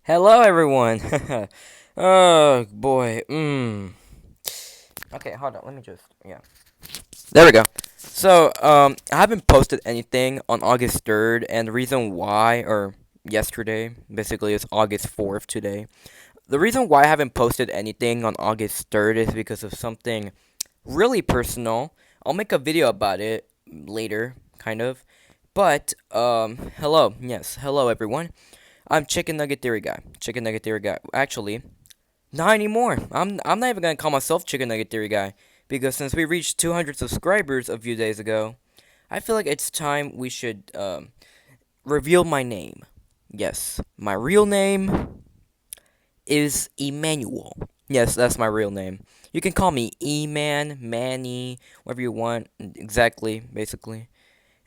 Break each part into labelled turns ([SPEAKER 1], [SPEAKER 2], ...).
[SPEAKER 1] Hello, everyone. Oh boy. Okay, hold on. Let me just There we go. So, I haven't posted anything on August 3rd, and the reason why, or yesterday, basically, it's August 4th today. The reason why I haven't posted anything on August 3rd is because of something really personal. I'll make a video about it later, kind of. But, hello. Yes, hello, everyone. I'm Chicken Nugget Theory Guy. Chicken Nugget Theory Guy. Actually, not anymore. I'm not even gonna call myself Chicken Nugget Theory Guy because since we reached 200 subscribers a few days ago, I feel like it's time we should reveal my name. Yes, my real name is Emmanuel. Yes, that's my real name. You can call me E-Man, Manny, whatever you want. Exactly, basically.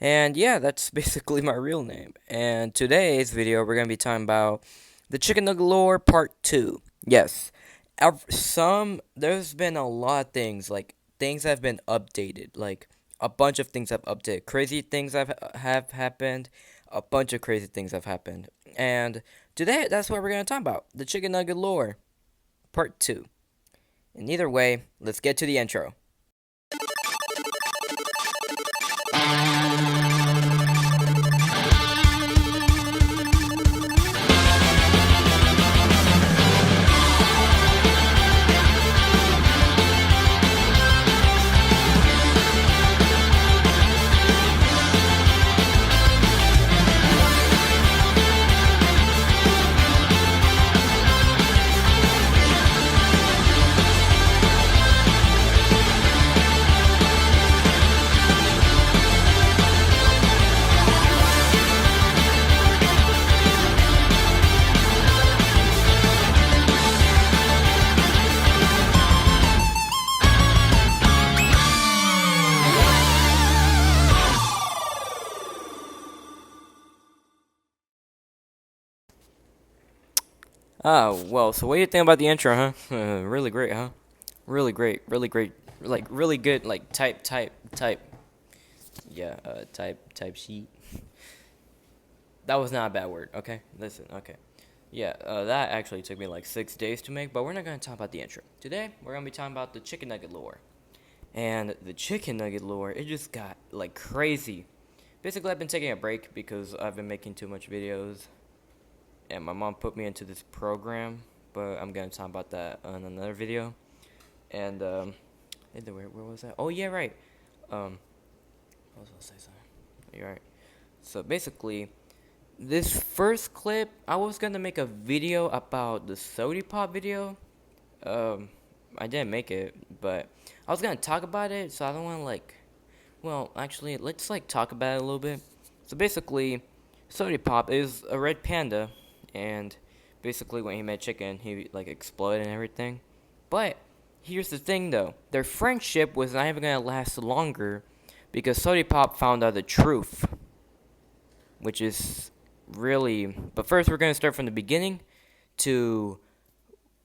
[SPEAKER 1] And yeah, that's basically my real name. And today's video, we're gonna be talking about the Chicken Nugget lore part 2. Yes, there's been a lot of things, like things have been updated, like a bunch of things have updated. Crazy things have happened. A bunch of crazy things have happened. And today, that's what we're gonna talk about: the Chicken Nugget lore part 2. And either way, let's get to the intro. Well, so what do you think about the intro, huh? Really great, huh? Really great, like really good, like type. Yeah, type sheet. That was not a bad word. Okay, listen. Okay, yeah, that actually took me like 6 days to make, but we're not gonna talk about the intro today. We're gonna be talking about the chicken nugget lore, and the chicken nugget lore. It just got like crazy. Basically, I've been taking a break because I've been making too much videos, and my mom put me into this program. But I'm gonna talk about that on another video. And where was that? Oh yeah, right. I was gonna say something. You're right. So basically, this first clip, I was gonna make a video about the Sod Pop video. Um, I didn't make it, but I was gonna talk about it. So I don't want to like. Well, actually, let's like talk about it a little bit. So basically, Sod Pop is a red panda, and basically when he met Chicken, he like exploded and everything. But here's the thing, though: their friendship was not even gonna last longer because Sod Pop found out the truth, which is really. But first, we're gonna start from the beginning to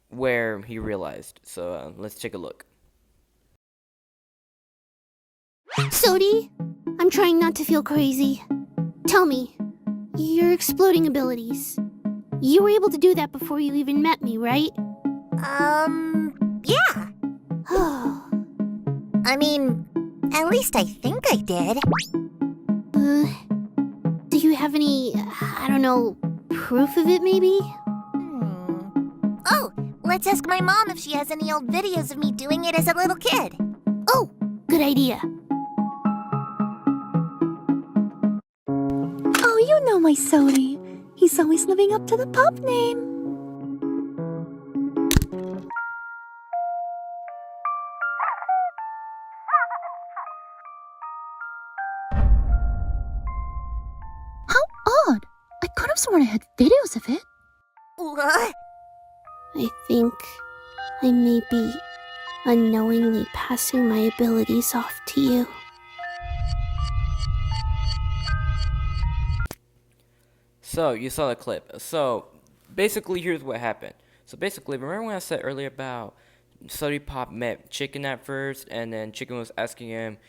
[SPEAKER 1] where he realized. So let's take a look.
[SPEAKER 2] Sodi, I'm trying not to feel crazy. Tell me, your exploding abilities. You were able to do that before you even met me, right?
[SPEAKER 3] Yeah.
[SPEAKER 2] Oh.
[SPEAKER 3] I mean, at least I think I did.
[SPEAKER 2] Do you have any, I don't know, proof of it maybe?
[SPEAKER 3] Oh, let's ask my mom if she has any old videos of me doing it as a little kid.
[SPEAKER 2] Oh, good idea.
[SPEAKER 4] Oh, you know my Sodi. He's always living up to the pop name. How odd. I could have sworn I had videos of it.
[SPEAKER 3] What?
[SPEAKER 2] I think I may be unknowingly passing my abilities off to you.
[SPEAKER 1] So you saw the clip. So basically, here's what happened. So basically, remember when I said earlier about Sod Pop met Chicken at first, and then Chicken was asking him,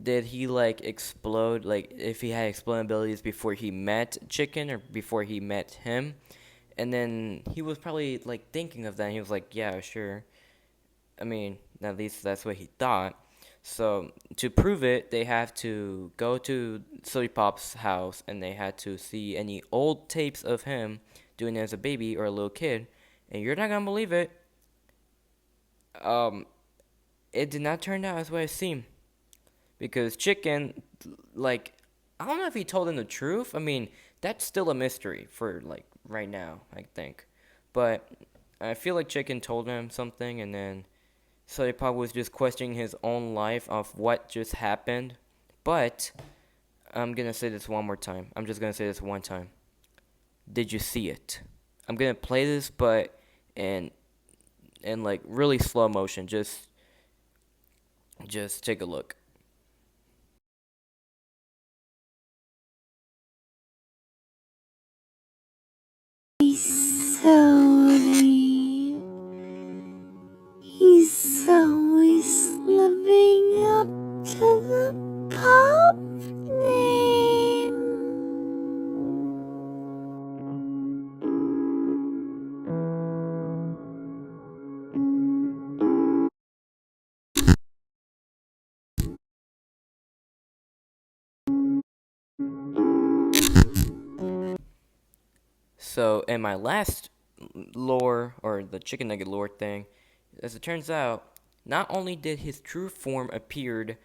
[SPEAKER 1] did he like explode, like if he had exploding abilities before he met Chicken or before he met him? And then he was probably like thinking of that. And he was like, yeah, sure. I mean, at least that's what he thought. So to prove it, they have to go to Sod Pop's house and they had to see any old tapes of him doing it as a baby or a little kid. And you're not gonna believe it. Um, it did not turn out as what it seemed. Because Chikn, like, I don't know if he told him the truth. I mean, that's still a mystery for, like, right now, I think. But I feel like Chikn told him something, and then Sod Pop was just questioning his own life of what just happened. But I'm going to say this one more time. I'm just going to say this one time. Did you see it? I'm going to play this, but in like, really slow motion. Just take a look.
[SPEAKER 2] Sody. He's always living up to the pop name.
[SPEAKER 1] So in my last lore, or the Chikn Nugget lore thing, as it turns out, not only did his true form appeared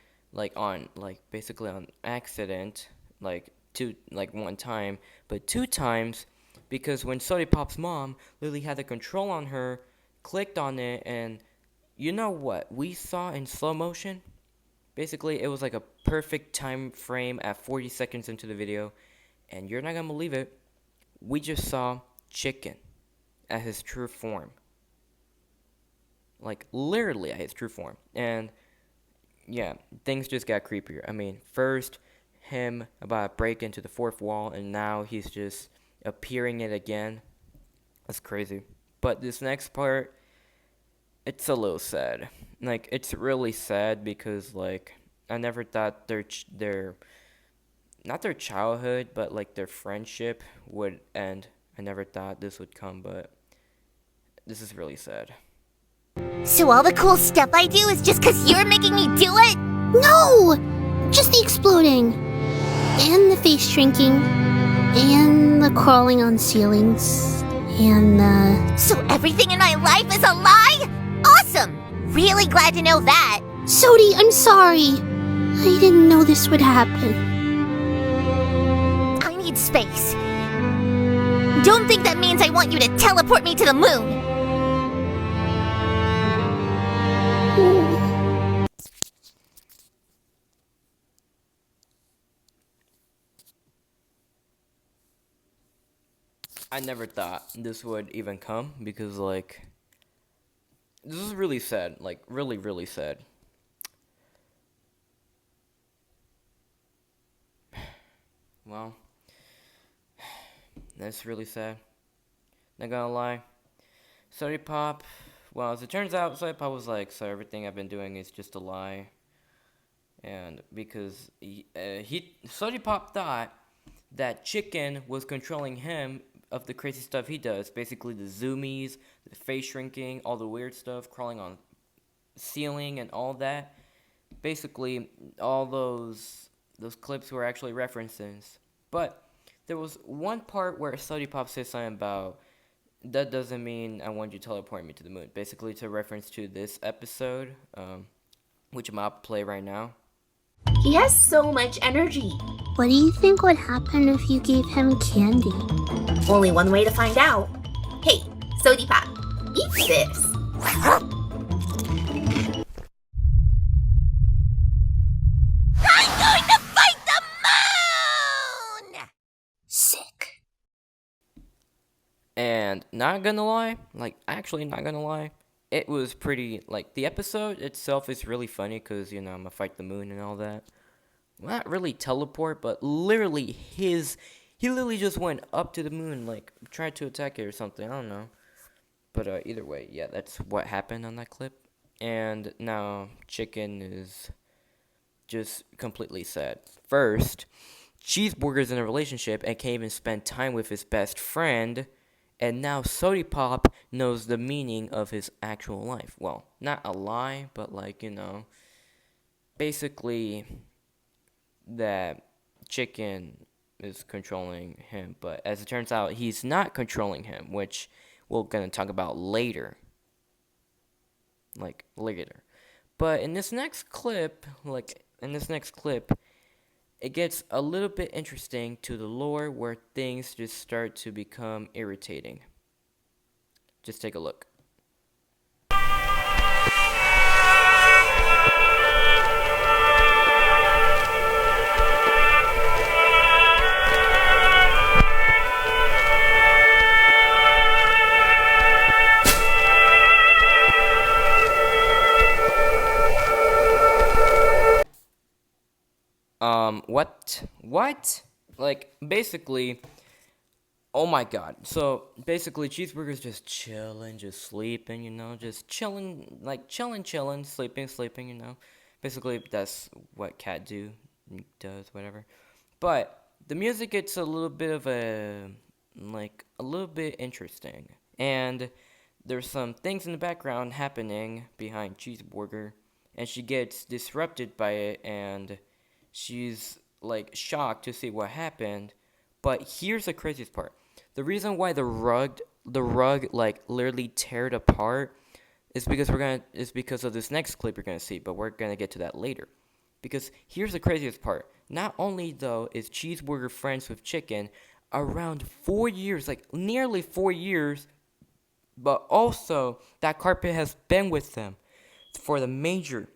[SPEAKER 1] basically on accident, one time, but 2 times, because when Sody Pop's mom literally had the control on her, clicked on it, and you know what we saw in slow motion? Basically, it was like a perfect time frame at 40 seconds into the video, and you're not gonna believe it. We just saw Chikn at his true form. Like, literally at his true form. And, yeah, things just got creepier. I mean, first, him about to break into the fourth wall, and now he's just appearing it again. That's crazy. But this next part, it's a little sad. Like, it's really sad because, like, I never thought their not their childhood, but like their friendship would end. I never thought this would come, but this is really sad.
[SPEAKER 3] So all the cool stuff I do is just 'cause you're making me do it?
[SPEAKER 2] No! Just the exploding. And the face shrinking. And the crawling on ceilings. And
[SPEAKER 3] So everything in my life is a lie? Awesome! Really glad to know that.
[SPEAKER 2] Sody, I'm sorry. I didn't know this would happen.
[SPEAKER 3] I need space. Don't think that means I want you to teleport me to the moon.
[SPEAKER 1] I never thought this would even come because, like, this is really sad. Like, really, really sad. Well, that's really sad. Not gonna lie. Sod Pop, well, as it turns out, Sod Pop was like, so everything I've been doing is just a lie. And because Sod Pop thought that Chikn was controlling him of the crazy stuff he does. Basically the zoomies, the face shrinking, all the weird stuff, crawling on ceiling and all that. Basically, all those clips were actually references. But there was one part where Sod Pop says something about, that doesn't mean I want you to teleport me to the moon. Basically to reference to this episode, which I'm about to play right now.
[SPEAKER 5] He has so much energy.
[SPEAKER 2] What do you think would happen if you gave him candy?
[SPEAKER 5] Only one way to find out. Hey, Sod Pop, eat this.
[SPEAKER 3] I'm going to fight the moon!
[SPEAKER 2] Sick.
[SPEAKER 1] And not gonna lie, actually not gonna lie, it was pretty, the episode itself is really funny because, I'm gonna fight the moon and all that. Well, not really teleport, but literally he literally just went up to the moon, tried to attack it or something, I don't know. But either way, yeah, that's what happened on that clip. And now Chikn is just completely sad. First, Cheeseburger's in a relationship and can't even spend time with his best friend. And now Sod Pop knows the meaning of his actual life. Well, not a lie, but like, basically that Chikn is controlling him. But as it turns out, he's not controlling him, which we're going to talk about later. Like, later. But in this next clip, it gets a little bit interesting to the lore where things just start to become irritating. Just take a look. What? Like, basically, oh my god. So, basically, Cheeseburger's just chilling, just sleeping, just chilling, like, chilling, sleeping. Basically, that's what cat does, whatever. But, the music gets a little bit of a little bit interesting. And there's some things in the background happening behind Cheeseburger, and she gets disrupted by it, and she's like shocked to see what happened. But here's the craziest part: the reason why the rug like literally teared apart is because of this next clip you're gonna see. But we're gonna get to that later. Because here's the craziest part: not only though is Cheeseburger friends with Chikn around 4 years, like nearly 4 years, but also that carpet has been with them for the major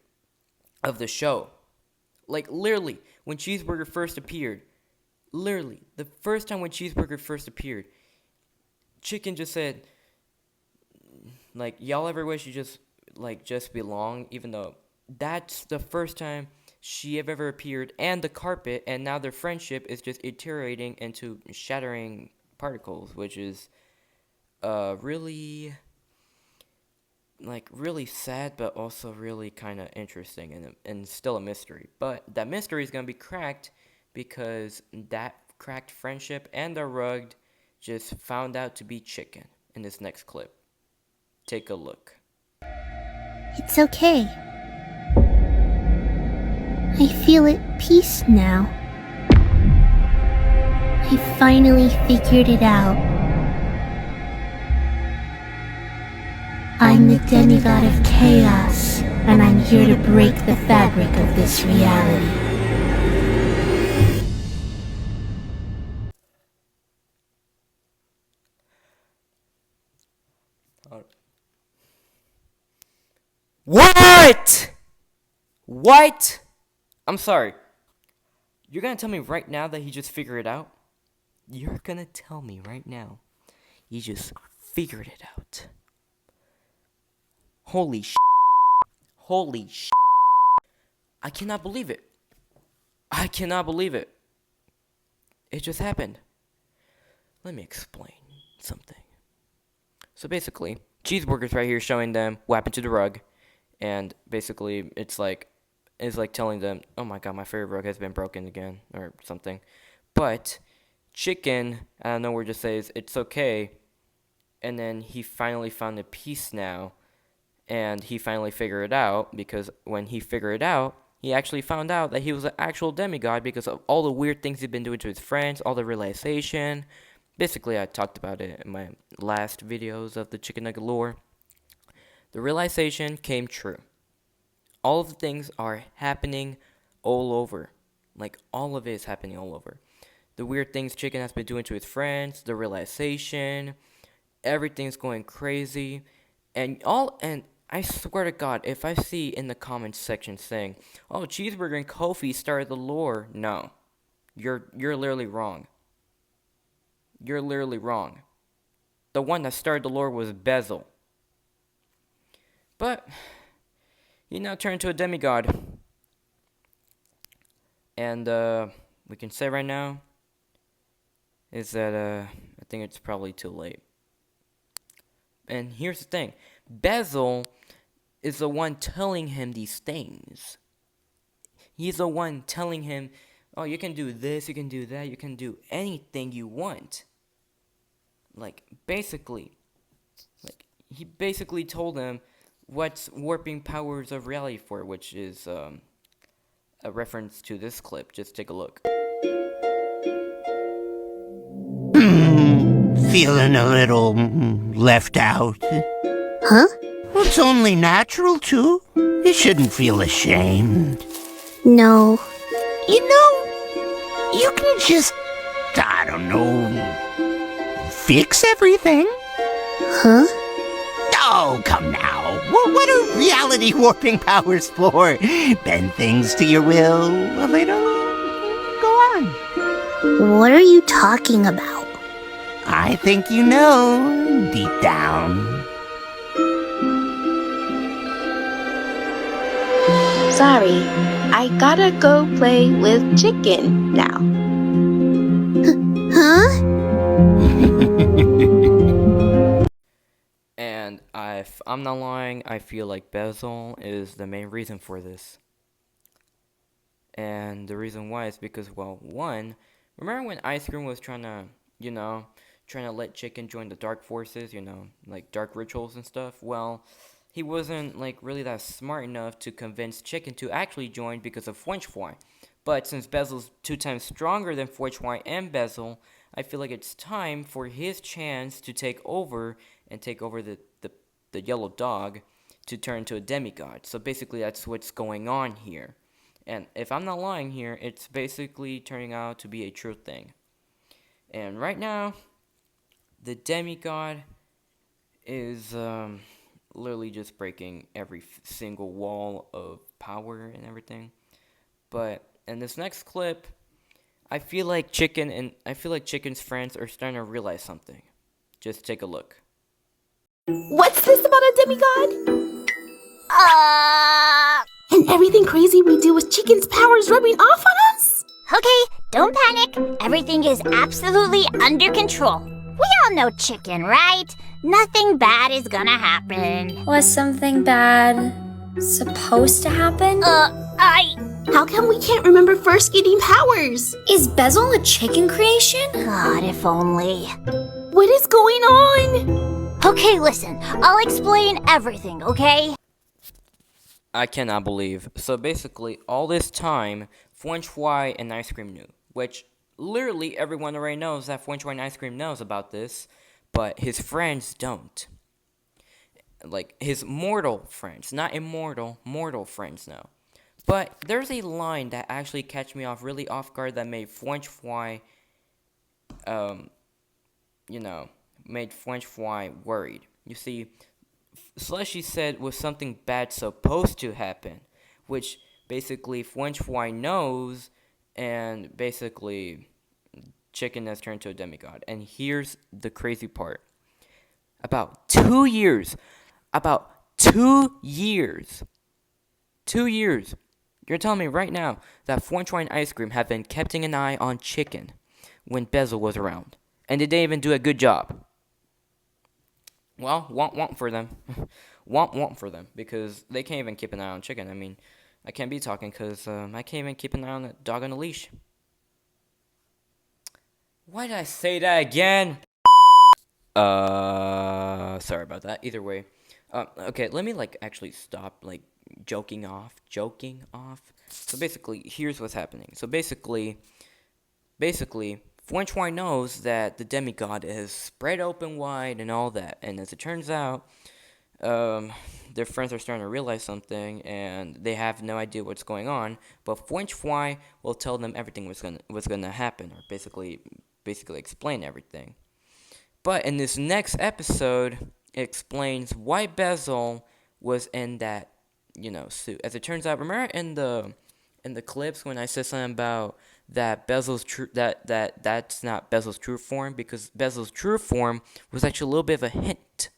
[SPEAKER 1] of the show. Like, literally, when Cheeseburger first appeared, literally, the first time when Cheeseburger first appeared, Chikn just said, like, y'all ever wish you just belong, even though that's the first time she have ever appeared, and the carpet, and now their friendship is just deteriorating into shattering particles, which is, really sad, but also really kind of interesting and still a mystery. But that mystery is going to be cracked because that cracked friendship and the rug just found out to be Chikn in this next clip. Take a look.
[SPEAKER 2] It's okay. I feel at peace now. I finally figured it out. I'm the demigod of chaos, and I'm here to break the fabric of this reality.
[SPEAKER 1] What? What? I'm sorry. You're gonna tell me right now that he just figured it out? You're gonna tell me right now he just figured it out. Holy sh! Holy sh! I cannot believe it. I cannot believe it. It just happened. Let me explain something. So basically, Cheeseburger's right here showing them what happened to the rug, and basically it's like telling them, "Oh my god, my favorite rug has been broken again," or something. But Chikn out of nowhere just says it's okay, and then he finally found a peace now. And he finally figured it out, because when he figured it out, he actually found out that he was an actual demigod because of all the weird things he'd been doing to his friends, all the realization. Basically, I talked about it in my last videos of the Chikn Nugget lore. The realization came true. All of the things are happening all over. Like, all of it is happening all over. The weird things Chikn has been doing to his friends, the realization, everything's going crazy. And I swear to God, if I see in the comments section saying, "Oh, Cheeseburger and Kofi started the lore," no, you're literally wrong. You're literally wrong. The one that started the lore was Bezel. But he now turned to a demigod, and we can say right now is that I think it's probably too late. And here's the thing: Bezel is the one telling him these things. He's the one telling him, "Oh, you can do this, you can do that, you can do anything you want." he basically told him what's warping powers of reality for, which is a reference to this clip. Just take a look.
[SPEAKER 6] Feeling a little left out.
[SPEAKER 2] Huh?
[SPEAKER 6] Well, it's only natural to. You shouldn't feel ashamed.
[SPEAKER 2] No.
[SPEAKER 6] You know, you can just, I don't know, fix everything.
[SPEAKER 2] Huh?
[SPEAKER 6] Oh, come now. What are reality warping powers for? Bend things to your will a little. Go on.
[SPEAKER 2] What are you talking about?
[SPEAKER 6] I think you know, deep down.
[SPEAKER 7] Sorry, I gotta go play with Chikn now.
[SPEAKER 2] Huh?
[SPEAKER 1] And if I'm not lying, I feel like Bezel is the main reason for this. And the reason why is because, well, one, remember when Ice Cream was trying to let Chikn join the dark forces, like dark rituals and stuff? Well, he wasn't like really that smart enough to convince Chikn to actually join because of Fwench Fwy. But since Bezel's 2 times stronger than Fwench Fwy and Bezel, I feel like it's time for his chance to take over the yellow dog to turn into a demigod. So basically that's what's going on here. And if I'm not lying here, it's basically turning out to be a true thing. And right now, the demigod is literally just breaking every single wall of power and everything. But in this next clip, I feel like Chikn's friends are starting to realize something. Just take a look.
[SPEAKER 7] What's this about a demigod?
[SPEAKER 3] Uh,
[SPEAKER 7] And everything crazy we do with Chikn's powers rubbing off on us?
[SPEAKER 3] okay, don't panic. Everything is absolutely under control. We all know Chikn, right? Nothing bad is gonna happen.
[SPEAKER 8] Was something bad supposed to happen?
[SPEAKER 7] How come we can't remember first getting powers?
[SPEAKER 8] Is Bezel a Chikn creation?
[SPEAKER 3] God, if only.
[SPEAKER 7] What is going on?
[SPEAKER 3] Okay, listen, I'll explain everything, okay?
[SPEAKER 1] I cannot believe. So basically, all this time, Fwench Fwy and Ice Cream knew, which literally everyone already knows that Fwench Fwy and Ice Cream knows about this, but his friends don't. Like, his mortal friends, not immortal, mortal friends know. But there's a line that actually catch me really off guard that made Fwench Fwy, made Fwench Fwy worried. You see, Slushy said was something bad supposed to happen, which basically Fwench Fwy knows, and basically Chikn has turned to a demigod. And here's the crazy part. About 2 years, 2 years, you're telling me right now that Fwench Fwy and Ice Cream have been keeping an eye on Chikn when Bezel was around, and they didn't even do a good job. Well, want for them. want for them, because they can't even keep an eye on Chikn. I mean, I can't be talking because I can't even keep an eye on a dog on a leash. Why did I say that again? Sorry about that. Either way. Okay, let me, actually stop, joking off. So basically, here's what's happening. So basically, Fwench Fwy knows that the demigod is spread open wide and all that. And as it turns out, their friends are starting to realize something, and they have no idea what's going on. But Fwench Fwy will tell them everything was gonna happen, or basically explain everything. But in this next episode, it explains why Bezel was in that, suit. As it turns out, remember in the clips when I said something about that Bezel's that's not Bezel's true form, because Bezel's true form was actually a little bit of a hint.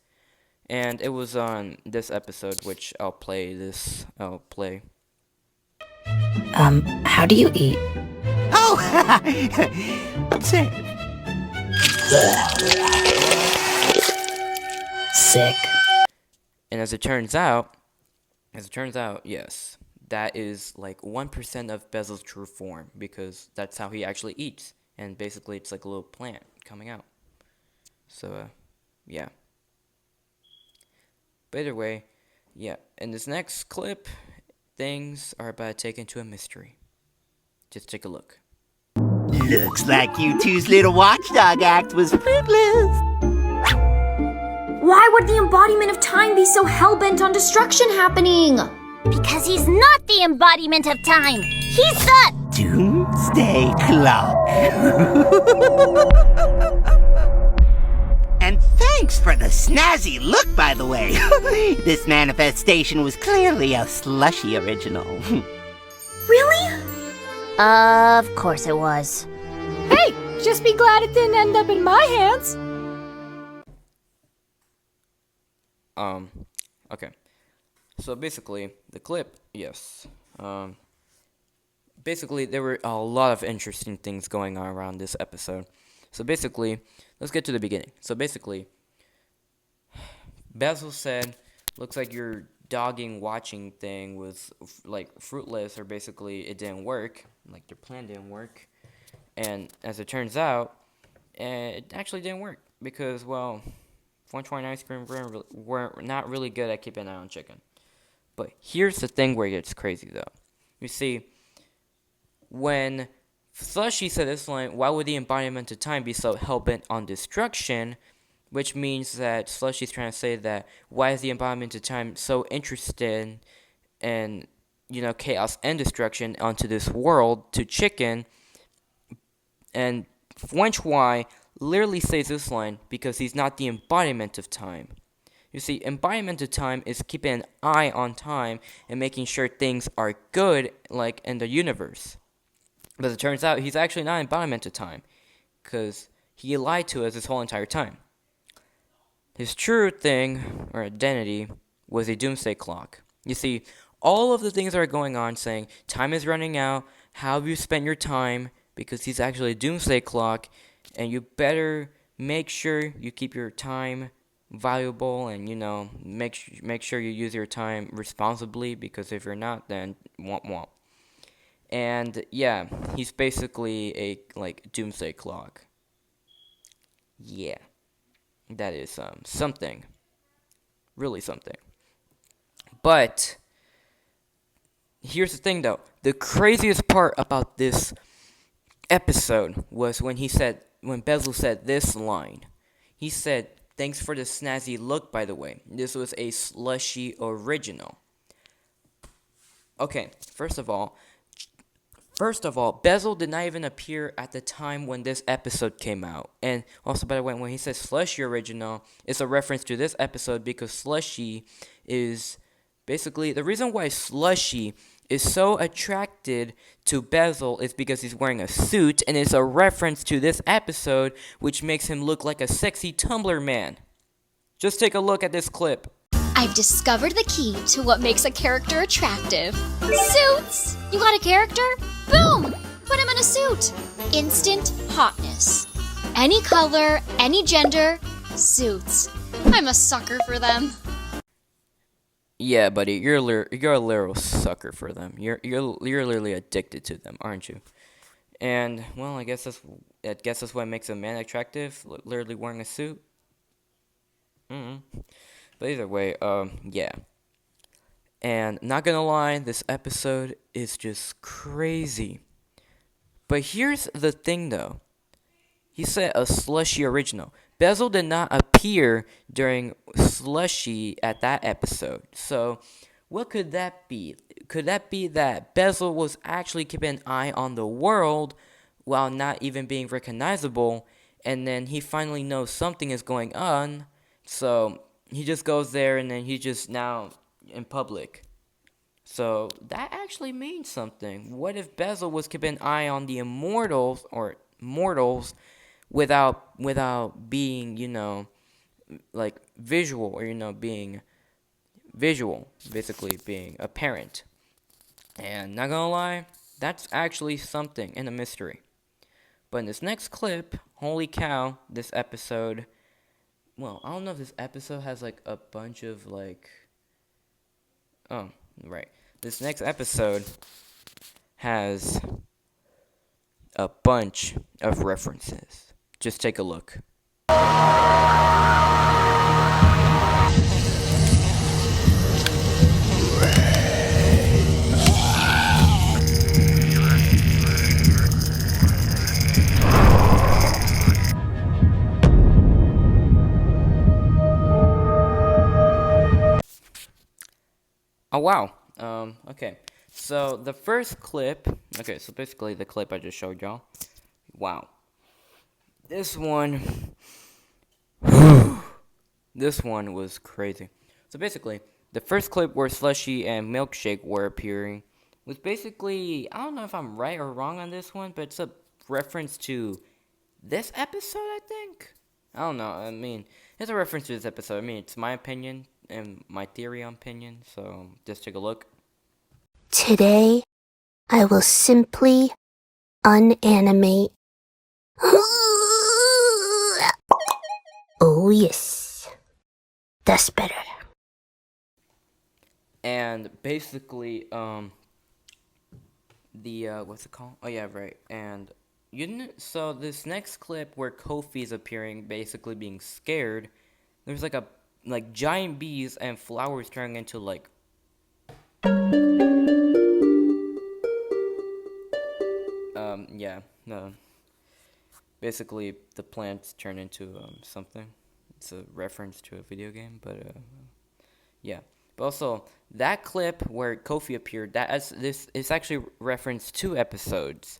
[SPEAKER 1] And it was on this episode, which I'll play.
[SPEAKER 9] How do you eat?
[SPEAKER 6] Oh, what's it?
[SPEAKER 9] Sick.
[SPEAKER 1] And as it turns out, yes, that is 1% of Bezel's true form, because that's how he actually eats. And basically, it's like a little plant coming out. So, yeah. But either way, yeah. In this next clip, things are about to take into a mystery. Just take a look.
[SPEAKER 6] Looks like you two's little watchdog act was fruitless.
[SPEAKER 8] Why would the embodiment of time be so hell-bent on destruction happening?
[SPEAKER 3] Because he's not the embodiment of time. He's the...
[SPEAKER 6] Doomsday Clock. And thanks for the snazzy look, by the way. This manifestation was clearly a slushy original.
[SPEAKER 8] Really?
[SPEAKER 3] Of course it was.
[SPEAKER 8] Hey, just be glad it didn't end up in my hands.
[SPEAKER 1] Okay. So basically, the clip, yes. Basically, there were a lot of interesting things going on around this episode. So basically, let's get to the beginning. So basically, Bezel said, looks like your dogging watching thing was like fruitless, or basically it didn't work. Like their plan didn't work. And as it turns out, it actually didn't work. Because, well, 120 ice cream weren't not really good at keeping an eye on chicken. But here's the thing where it gets crazy, though. You see, when Slushy said this line, why would the embodiment of time be so hell-bent on destruction? Which means that Slushy's trying to say that, why is the embodiment of time so interested in, chaos and destruction onto this world to Chicken? And Wenchwai literally says this line because he's not the embodiment of time. You see, embodiment of time is keeping an eye on time and making sure things are good, like in the universe. But it turns out he's actually not embodiment of time, because he lied to us this whole entire time. His true thing, or identity, was a doomsday clock. You see, all of the things that are going on saying, time is running out, how have you spent your time, because he's actually a doomsday clock, and you better make sure you keep your time valuable, and make sure you use your time responsibly, because if you're not, then womp. And yeah, he's basically a doomsday clock. Yeah, that is something, really something. But here's the thing, though. The craziest part about this episode was when Bezel said this line. He said, "Thanks for the snazzy look, by the way. This was a slushy original." Okay, first of all, Bezel did not even appear at the time when this episode came out. And also, by the way, when he says slushy original, it's a reference to this episode because slushy is basically the reason why slushy is so attracted to Bezel is because he's wearing a suit, and it's a reference to this episode, which makes him look like a sexy Tumblr man. Just take a look at this clip.
[SPEAKER 10] I've discovered the key to what makes a character attractive. Suits! You got a character? Boom! Put him in a suit. Instant hotness. Any color, any gender, suits. I'm a sucker for them.
[SPEAKER 1] Yeah, buddy, you're a literal sucker for them. You're literally addicted to them, aren't you? And well, I guess that's what makes a man attractive. Literally wearing a suit. But either way, yeah. And not gonna lie, this episode is just crazy. But here's the thing, though. He said a slushy original. Bezel did not appear during Slushy at that episode. So, what could that be? Could that be that Bezel was actually keeping an eye on the world while not even being recognizable, and then he finally knows something is going on, so he just goes there and then he's just now in public. So, that actually means something. What if Bezel was keeping an eye on the immortals, or mortals, without being, visual, or, being visual, basically being apparent. And not gonna lie, that's actually something in a mystery. But in this next clip, holy cow, this episode, well, I don't know if this episode has, a bunch of, oh, right. This next episode has a bunch of references. Just take a look. Oh wow. Okay. So the first clip. Okay, so basically the clip I just showed y'all. Wow. This one. This one was crazy. So basically, the first clip where Slushy and Milkshake were appearing was basically, I don't know if I'm right or wrong on this one, but it's a reference to this episode, I think. I don't know. I mean, it's a reference to this episode. I mean, it's my opinion and my theory on opinion. So just take a look.
[SPEAKER 2] Today, I will simply unanimate. Oh, yes. That's better.
[SPEAKER 1] And basically, what's it called? Oh, yeah, right. And so this next clip where Kofi's appearing, basically being scared, there's like giant bees and flowers turning into like yeah, no. Basically the plants turn into something. It's a reference to a video game, but yeah. But also that clip where Kofi appeared, this is actually referenced 2 episodes.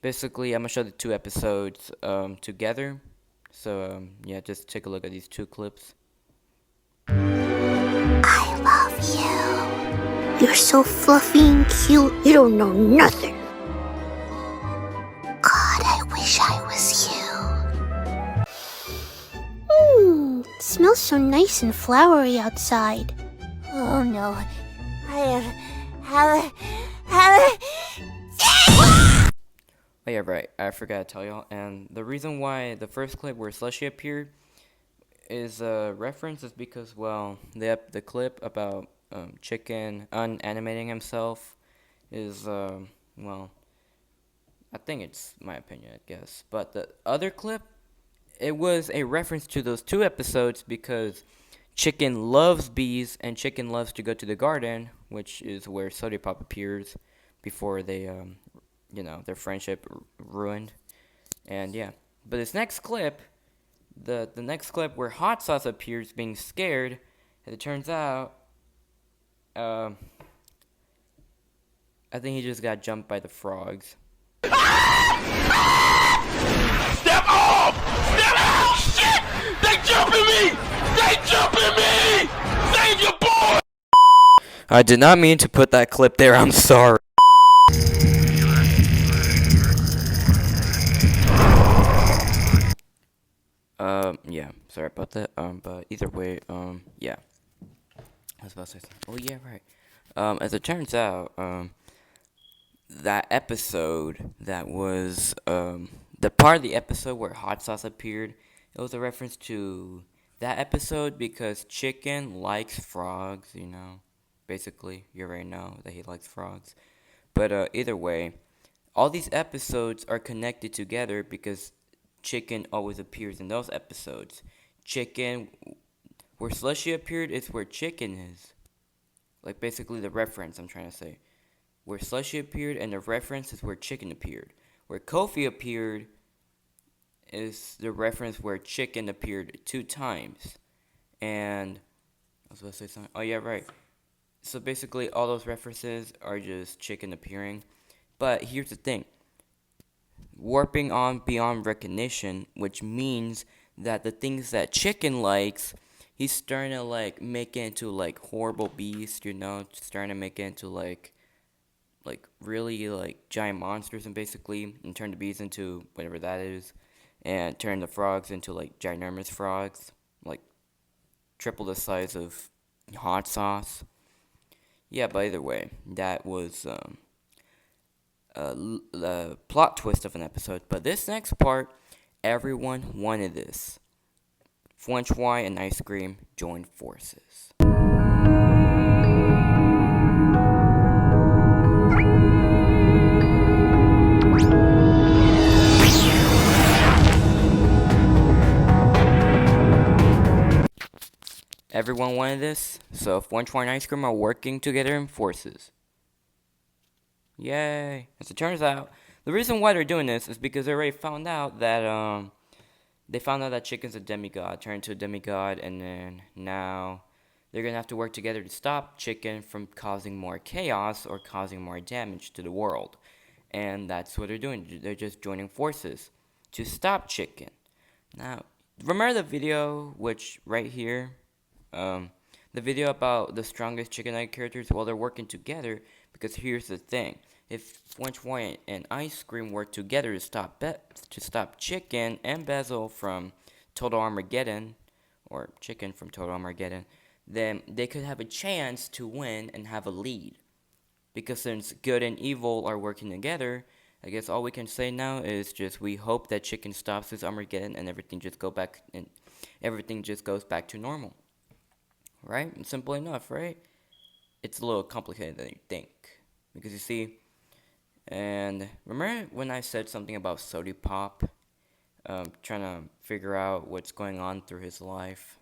[SPEAKER 1] Basically, I'm gonna show the 2 episodes together. So yeah, just take a look at these 2 clips.
[SPEAKER 2] I love you. You're so fluffy and cute. You don't know nothing. God, I wish I was you. Smells so nice and flowery outside.
[SPEAKER 3] Oh no, I have
[SPEAKER 1] Oh yeah, right. I forgot to tell y'all. And the reason why the first clip where Slushy appeared is a reference is because, well, the clip about Chikn unanimating himself is, well, I think it's my opinion, I guess. But the other clip, it was a reference to those 2 episodes because Chikn loves bees and Chikn loves to go to the garden, which is where Sod Pop appears before they, their friendship ruined. And yeah, but this next clip, the next clip where Hot Sauce appears being scared, as it turns out, I think he just got jumped by the frogs.
[SPEAKER 11] Step off! Step out! Shit! They jumping me! They jumping me! Save your boy!
[SPEAKER 1] I did not mean to put that clip there. I'm sorry. Yeah, sorry about that. But either way, yeah. I was about to say something. Oh yeah, right. As it turns out, that episode that was, the part of the episode where Hot Sauce appeared, it was a reference to that episode because Chikn likes frogs, you know. Basically, you already know that he likes frogs. But either way, all these episodes are connected together because Chikn always appears in those episodes. Chikn, where Slushy appeared is where Chikn is. Like basically the reference I'm trying to say. Where Slushy appeared and the reference is where Chikn appeared. Where Kofi appeared is the reference where Chikn appeared 2 times. And I was about to say something. Oh yeah, right. So basically all those references are just Chikn appearing. But here's the thing. Warping on beyond recognition, which means that the things that Chikn likes, he's starting to like make it into like horrible beasts, you know, starting to make it into like really like giant monsters and basically and turn the bees into whatever that is and turn the frogs into like ginormous frogs, like triple the size of Hot Sauce. Yeah, but either way, that was the plot twist of an episode. But this next part, everyone wanted this. French Y and Ice Cream joined forces. Everyone wanted this, so French and Ice Cream are working together in forces. Yay! As it turns out, the reason why they're doing this is because they already found out that Chicken's a demigod, turned into a demigod, and then now they're gonna have to work together to stop Chicken from causing more chaos or causing more damage to the world. And that's what they're doing. They're just joining forces to stop Chicken. Now, remember the video, which right here, the video about the strongest Chicken Nugget characters? Well, they're working together because here's the thing: if French White and Ice Cream work together to stop Chicken and Bezel from Total Armageddon, or Chicken from Total Armageddon, then they could have a chance to win and have a lead. Because since good and evil are working together, I guess all we can say now is just we hope that Chicken stops this Armageddon and everything just goes back to normal. Right? Simple enough, right? It's a little complicated than you think. Because you see, and remember when I said something about Sod Pop, trying to figure out what's going on through his life?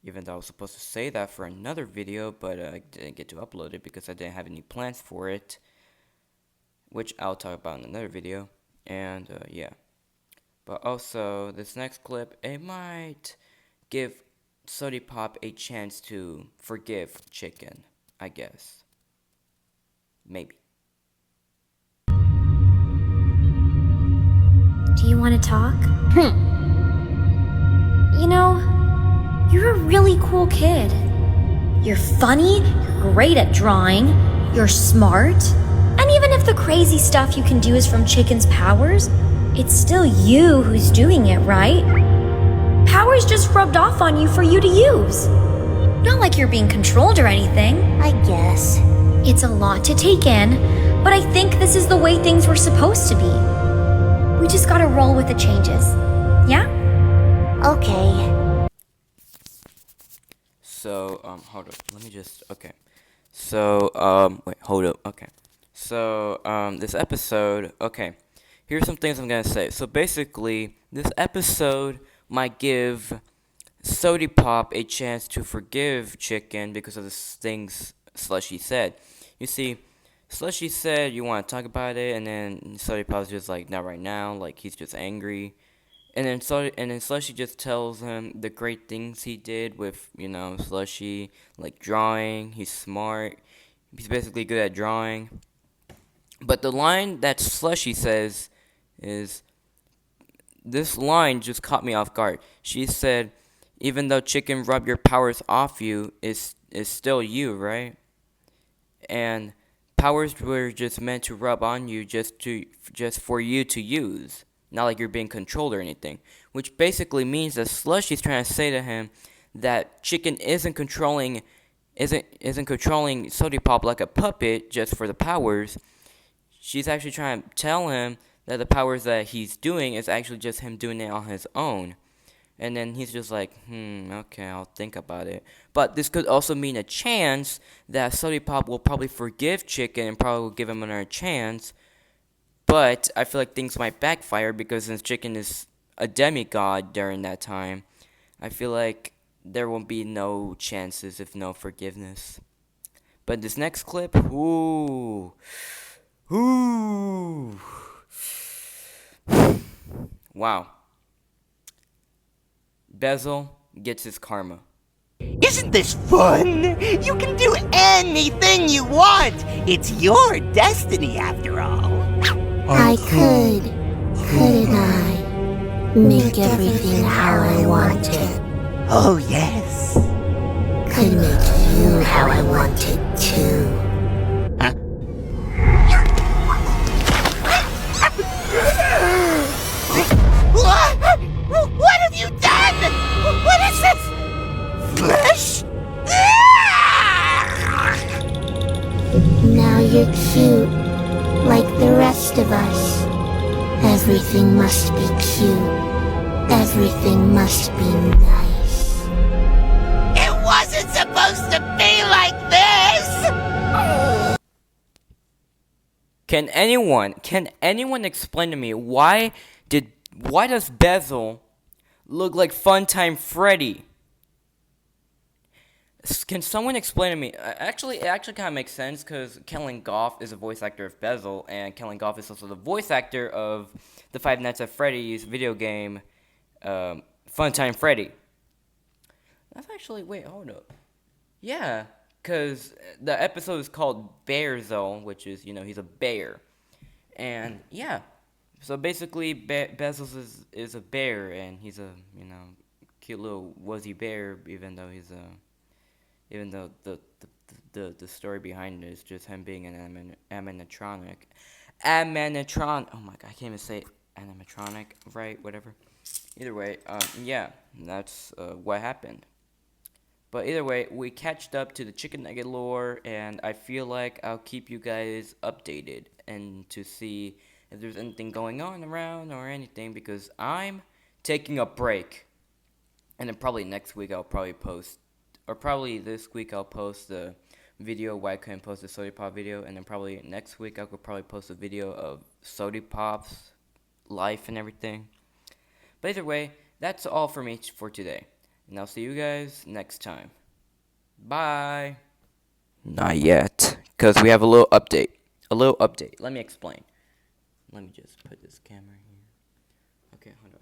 [SPEAKER 1] Even though I was supposed to say that for another video, but I didn't get to upload it because I didn't have any plans for it, which I'll talk about in another video. And yeah, but also this next clip, it might give Sod Pop a chance to forgive Chicken, I guess. Maybe.
[SPEAKER 8] Do you want to talk? You know, you're a really cool kid. You're funny, you're great at drawing, you're smart, and even if the crazy stuff you can do is from Chicken's powers, it's still you who's doing it, right? Powers just rubbed off on you for you to use. Not like you're being controlled or anything.
[SPEAKER 2] I guess.
[SPEAKER 8] It's a lot to take in, but I think this is the way things were supposed to be. We just gotta roll with the changes. Yeah?
[SPEAKER 2] Okay.
[SPEAKER 1] So, hold up. Let me just, okay. So, wait, hold up. Okay. So, this episode, okay. Here's some things I'm gonna say. So, basically, this episode might give Sod Pop a chance to forgive Chicken because of the things Slushy said. You see, Slushy said you want to talk about it, and then Sod Pop's just like, not right now, like he's just angry. And then Slushy just tells him the great things he did with, Slushy, like drawing, he's smart, he's basically good at drawing. But the line that Slushy says is, this line just caught me off guard. She said, even though Chicken rubbed your powers off you, is still you, right? And powers were just meant to rub on you just for you to use. Not like you're being controlled or anything. Which basically means that Slushy's trying to say to him that Chicken isn't controlling Sod Pop like a puppet just for the powers. She's actually trying to tell him that the powers that he's doing is actually just him doing it on his own. And then he's just like, okay, I'll think about it. But this could also mean a chance that Sod Pop will probably forgive Chicken and probably will give him another chance. But I feel like things might backfire because since Chicken is a demigod during that time, I feel like there won't be no chances if no forgiveness. But this next clip, ooh. Wow. Bezel gets his karma.
[SPEAKER 6] Isn't this fun? You can do anything you want. It's your destiny after all.
[SPEAKER 2] I couldn't I, make everything how I wanted?
[SPEAKER 6] Oh, yes.
[SPEAKER 2] Could make you how I wanted too.
[SPEAKER 6] Huh? What have you done? What is this? Flesh?
[SPEAKER 2] Now you're cute, like the rest of us. Everything must be cute. Everything must be nice.
[SPEAKER 6] It wasn't supposed to be like this!
[SPEAKER 1] Can anyone explain to me why does Bezel look like Funtime Freddy? Can someone explain to me? It actually kind of makes sense because Kellen Goff is a voice actor of Bezel, and Kellen Goff is also the voice actor of the Five Nights at Freddy's video game, Funtime Freddy. That's actually, wait, hold up. Yeah, because the episode is called Bezel, which is, he's a bear. And, yeah. So basically, Bezel is a bear, and he's a, cute little wuzzy bear, even though the story behind it is just him being an animatronic. Oh my god, I can't even say animatronic, right? Whatever. Either way, yeah, that's what happened. But either way, we catched up to the Chikn Nugget lore, and I feel like I'll keep you guys updated and to see if there's anything going on around or anything, because I'm taking a break. And then probably next week I'll probably post, or probably this week I'll post the video why I couldn't post the Sod Pop video, and then probably next week I could probably post a video of Sod Pop's life and everything. But either way, that's all for me for today. And I'll see you guys next time. Bye. Not yet, because we have a little update. Let me explain. Let me just put this camera here. Okay, hold on.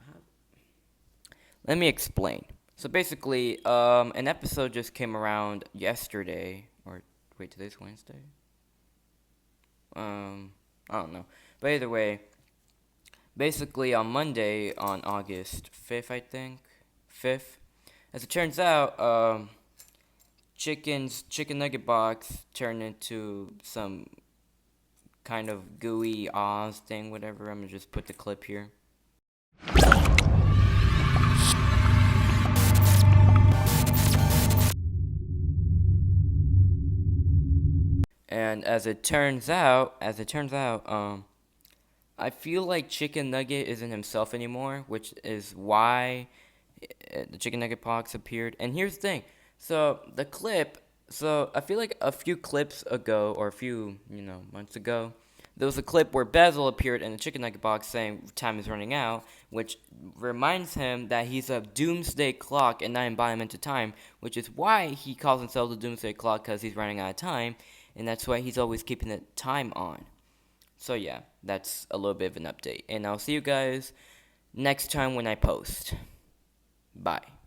[SPEAKER 1] Let me explain. So basically, an episode just came around yesterday. Or, wait, today's Wednesday? I don't know. But either way, basically on Monday, on August 5th, I think. 5th. As it turns out, Chikn Nugget box turned into some kind of gooey Oz thing, whatever. I'm gonna just put the clip here. And as it turns out, I feel like Chikn Nugget isn't himself anymore, which is why the Chikn Nugget box appeared. And here's the thing. So the clip, I feel like a few clips ago, or a few, months ago, there was a clip where Bezel appeared in the Chikn Nugget box saying time is running out, which reminds him that he's a Doomsday clock and not embodiment of time, which is why he calls himself the Doomsday clock, because he's running out of time, and that's why he's always keeping the time on. So yeah, that's a little bit of an update, and I'll see you guys next time when I post. Bye.